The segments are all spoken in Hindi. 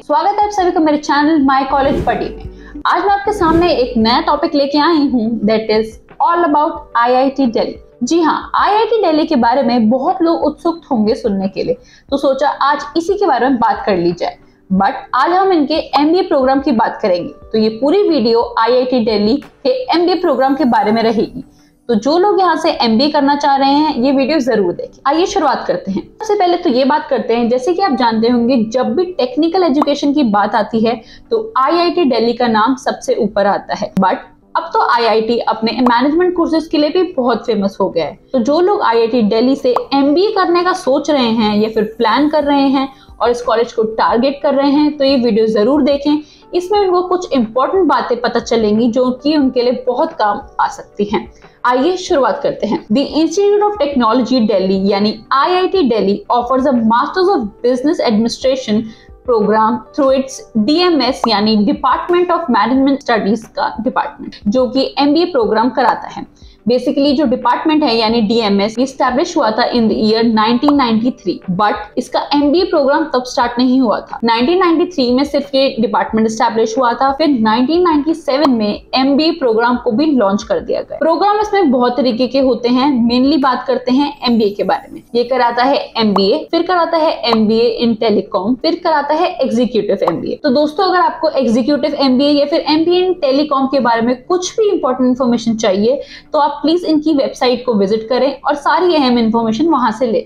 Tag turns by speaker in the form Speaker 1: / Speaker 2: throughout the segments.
Speaker 1: स्वागत है आप सभी का मेरे चैनल माय कॉलेज पढ़ी में। आज मैं आपके सामने एक नया टॉपिक लेके आई हूँ that is all about IIT Delhi. जी हाँ, आईआईटी दिल्ली के बारे में बहुत लोग उत्सुक होंगे सुनने के लिए, तो सोचा आज इसी के बारे में बात कर ली जाए। बट आज हम इनके एमबीए प्रोग्राम की बात करेंगे, तो ये पूरी वीडियो आईआईटी दिल्ली के एमबीए प्रोग्राम के बारे में रहेगी। तो जो लोग यहाँ से एमबीए करना चाह रहे हैं ये वीडियो जरूर देखें। आइए शुरुआत करते हैं। सबसे पहले तो ये बात करते हैं, जैसे कि आप जानते होंगे जब भी टेक्निकल एजुकेशन की बात आती है तो आईआईटी दिल्ली का नाम सबसे ऊपर आता है। बट अब तो आईआईटी अपने मैनेजमेंट कोर्सेज के लिए भी बहुत फेमस हो गया है। तो जो लोग आईआईटी दिल्ली से एमबीए करने का सोच रहे हैं या फिर प्लान कर रहे हैं और इस कॉलेज को टारगेट कर रहे हैं तो ये वीडियो जरूर देखें। इसमें उनको कुछ इंपॉर्टेंट बातें पता चलेंगी जो कि उनके लिए बहुत काम आ सकती हैं। आइए शुरुआत करते हैं। The institute of technology Delhi यानी IIT Delhi offers a masters of business administration programme through its DMS यानी डिपार्टमेंट ऑफ मैनेजमेंट स्टडीज का डिपार्टमेंट, जो कि एमबीए प्रोग्राम कराता है। बेसिकली जो डिपार्टमेंट है यानी डीएमएस इस्टेब्लिश हुआ था इन द ईयर 1993, बट इसका एमबीए प्रोग्राम तब स्टार्ट नहीं हुआ था। 1993 में सिर्फ ये डिपार्टमेंट इस्टेब्लिश हुआ था, फिर 1997 में एमबीए प्रोग्राम को भी लॉन्च कर दिया गया। प्रोग्राम इसमें बहुत तरीके के होते हैं, मेनली बात करते हैं एमबीए के बारे में। ये कराता है एमबीए, फिर कराता है एमबीए इन टेलीकॉम, फिर कराता है एग्जीक्यूटिव एमबीए। तो दोस्तों अगर आपको एग्जीक्यूटिव एमबीए या फिर एमबीए इन टेलीकॉम के बारे में कुछ भी इंपॉर्टेंट इन्फॉर्मेशन चाहिए तो आप प्लीज इनकी वेबसाइट को विजिट करें और सारी अहम इंफॉर्मेशन वहां से लें,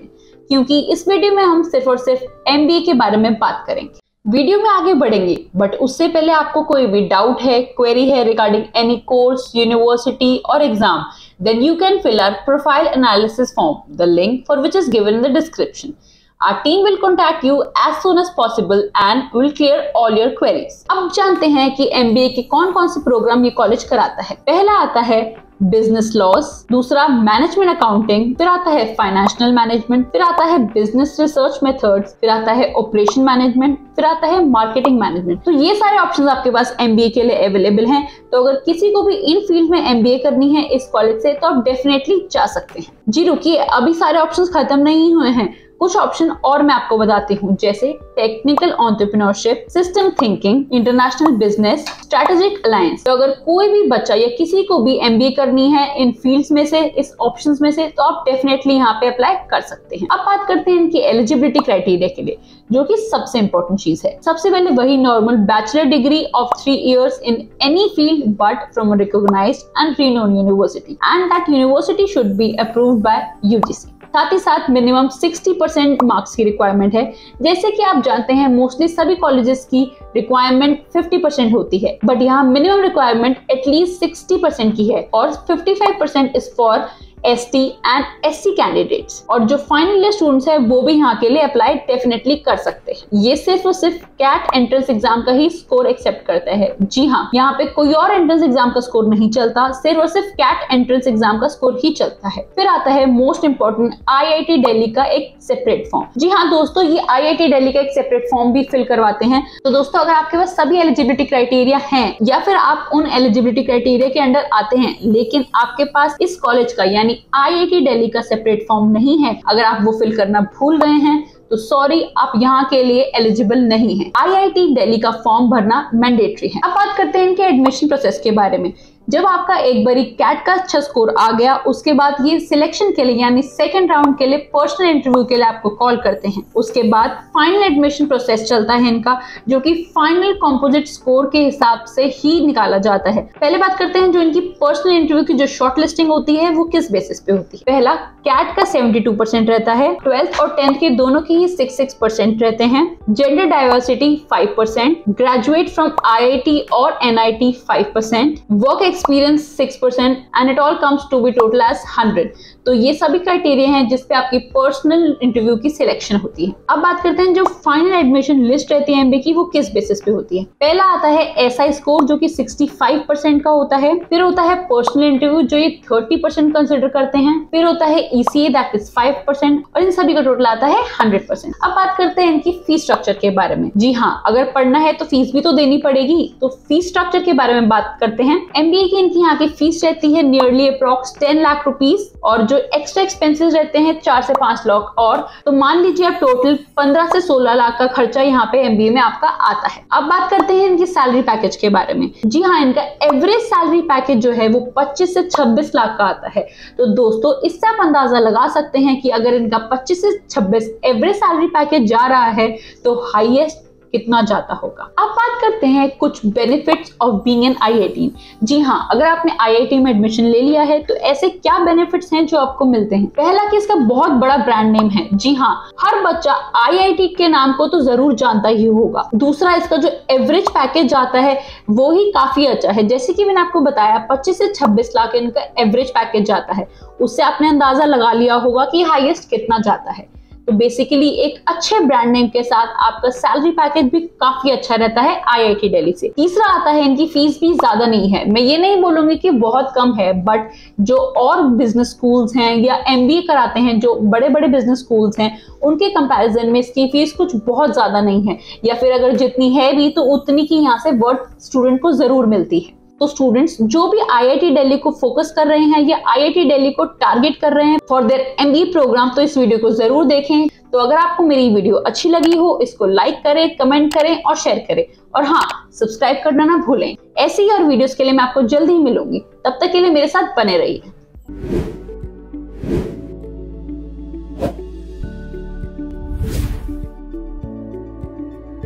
Speaker 1: क्योंकि इस वीडियो में हम सिर्फ और सिर्फ एमबीए के बारे में बात करेंगे। वीडियो में आगे बढ़ेंगे, बट उससे पहले आपको कोई भी डाउट है, क्वेरी है रिगार्डिंग एनी कोर्स, यूनिवर्सिटी और exam, then you can fill our profile analysis form, the link for which is given in the description. Our team will contact you as soon as possible and will clear all your queries. अब जानते हैं कि एमबीए के कौन कौन से प्रोग्राम ये कॉलेज कराता है। पहला आता है बिजनेस लॉस, दूसरा मैनेजमेंट अकाउंटिंग, फिर आता है फाइनेंशियल मैनेजमेंट, फिर आता है बिजनेस रिसर्च मेथड्स, फिर आता है ऑपरेशन मैनेजमेंट, फिर आता है मार्केटिंग मैनेजमेंट। तो ये सारे ऑप्शंस आपके पास एमबीए के लिए अवेलेबल हैं। तो अगर किसी को भी इन फील्ड में एमबीए करनी है इस कॉलेज से तो आप डेफिनेटली जा सकते हैं। जी रुकिए, अभी सारे ऑप्शंस खत्म नहीं हुए हैं, कुछ ऑप्शन और मैं आपको बताती हूँ, जैसे technical entrepreneurship, system thinking, international business, strategic alliance. तो अगर कोई भी बच्चा या किसी को भी एमबीए करनी है इन फील्ड्स में से, इस ऑप्शंस में से, तो आप डेफिनेटली यहाँ पे अप्लाई कर सकते हैं। अब बात करते हैं इनकी एलिजिबिलिटी क्राइटेरिया के लिए, जो कि सबसे इंपॉर्टेंट चीज है। सबसे पहले वही normal bachelor degree of 3 years in any field but from a recognized and renowned university, and that university should be approved by UGC। साथ ही साथ मिनिमम 60% मार्क्स की रिक्वायरमेंट है। जैसे कि आप जानते हैं मोस्टली सभी कॉलेजेस की रिक्वायरमेंट 50% होती है, बट यहाँ मिनिमम रिक्वायरमेंट एटलीस्ट 60% की है और 55% is for ST and SC candidates. और जो फाइनल ईयर स्टूडेंट्स हैं वो भी यहाँ के लिए अप्लाई डेफिनेटली कर सकते हैं। ये सिर्फ और सिर्फ कैट एंट्रेंस एग्जाम का ही स्कोर एक्सेप्ट करता है। जी हाँ, यहाँ पे कोई और एंट्रेंस एग्जाम का स्कोर नहीं चलता, सिर्फ और सिर्फ कैट एंट्रेंस एग्जाम का स्कोर ही चलता है। फिर आता है मोस्ट इंपॉर्टेंट आईआईटी दिल्ली का एक सेपरेट फॉर्म। जी हाँ दोस्तों, ये आईआईटी दिल्ली का एक सेपरेट फॉर्म भी फिल करवाते हैं। तो दोस्तों अगर आपके पास सभी एलिजिबिलिटी क्राइटेरिया हैं या फिर आप उन एलिजिबिलिटी क्राइटेरिया के अंडर आते हैं लेकिन आपके पास इस कॉलेज का यानी आईआईटी दिल्ली का सेपरेट फॉर्म नहीं है, अगर आप वो फिल करना भूल गए हैं तो सॉरी, आप यहाँ के लिए एलिजिबल नहीं है। आईआईटी दिल्ली का फॉर्म भरना मैंडेटरी है। अब बात करते हैं इनके एडमिशन प्रोसेस के बारे में। जब आपका एक बारी कैट का अच्छा स्कोर आ गया, उसके बाद ये सिलेक्शन के लिए यानी सेकंड राउंड के लिए पर्सनल इंटरव्यू के लिए आपको कॉल करते हैं। उसके बाद फाइनल एडमिशन प्रोसेस चलता है इनका, जो कि फाइनल कंपोजिट स्कोर के हिसाब से ही निकाला जाता है। पहले बात करते हैं जो इनकी पर्सनल इंटरव्यू की जो शॉर्ट लिस्टिंग होती है वो किस बेसिस पे होती है। पहला, कैट का 72% रहता है, 12th और 10th के दोनों की ही 6% रहते हैं, gender diversity 5%, graduate from IIT और NIT 5%, work experience 6% and it all comes to be total as 100। तो ये सभी क्राइटेरिया हैं जिसपे आपकी पर्सनल इंटरव्यू की सिलेक्शन होती है। अब बात करते हैं जो फाइनल एडमिशन लिस्ट रहती है एमबीए की वो किस बेसिस पे होती है। पहला आता है एसआई स्कोर जो कि 65% का होता है, फिर होता है पर्सनल इंटरव्यू जो ये 30% कंसिडर करते हैं, फिर होता है ईसीए दैट इज 5% और इन सभी का टोटल आता है 100%। अब बात करते हैं इनकी फीस स्ट्रक्चर के बारे में। जी हाँ, अगर पढ़ना है तो फीस भी तो देनी पड़ेगी, तो फीस स्ट्रक्चर के बारे में बात करते हैं। एमबीए कि इनकी यहाँ की फीस रहती है नियरली अप्रॉक्स 10 लाख रुपीस और जो एक्स्ट्रा एक्सपेंसेस रहते हैं 4 से 5 लाख और तो मान लीजिए आप टोटल 15 से 16 लाख का खर्चा यहाँ पे एमबीए में आपका आता है। अब बात करते हैं इनकी सैलरी पैकेज के बारे में। जी हाँ, इनका एवरेज सैलरी पैकेज जो है वो 25 से 26 लाख का आता है। तो दोस्तों इससे आप अंदाजा लगा सकते हैं कि अगर इनका 25 से 26 एवरेज सैलरी पैकेज जा रहा है तो हाईएस्ट कितना जाता होगा। अब बात करते हैं कुछ benefits of being an IIT. जी हाँ, अगर आपने आईआईटी में एडमिशन ले लिया है तो ऐसे क्या बेनिफिट्स हैं जो आपको मिलते हैं। पहला कि इसका बहुत बड़ा ब्रांड नेम है। जी हाँ, हर बच्चा आईआईटी के नाम को तो जरूर जानता ही होगा। दूसरा, इसका जो एवरेज पैकेज आता है वो ही काफी अच्छा है। जैसे कि मैंने आपको बताया 25 से 26 लाख इनका एवरेज पैकेज जाता है, उससे आपने अंदाजा लगा लिया होगा कि हाईएस्ट कितना जाता है। तो बेसिकली एक अच्छे ब्रांड नेम के साथ आपका सैलरी पैकेज भी काफी अच्छा रहता है आईआईटी दिल्ली से। तीसरा आता है इनकी फीस भी ज्यादा नहीं है। मैं ये नहीं बोलूंगी कि बहुत कम है, बट जो और बिजनेस स्कूल्स हैं या एमबीए कराते हैं जो बड़े बड़े बिजनेस स्कूल्स हैं उनके कंपैरिजन में इसकी फीस कुछ बहुत ज्यादा नहीं है, या फिर अगर जितनी है भी तो उतनी की यहाँ से वर्थ स्टूडेंट को जरूर मिलती है। तो स्टूडेंट्स जो भी आईआईटी दिल्ली को फोकस कर रहे हैं या आईआईटी दिल्ली को टारगेट कर रहे हैं फॉर देयर एमबीए प्रोग्राम, तो इस वीडियो को जरूर देखें। तो अगर आपको मेरी वीडियो अच्छी लगी हो, इसको लाइक करें, कमेंट करें और शेयर करें, और हाँ, सब्सक्राइब करना ना भूलें। ऐसी ही और वीडियोस के लिए मैं आपको जल्दी ही मिलूंगी। तब तक के लिए मेरे साथ बने रहिए।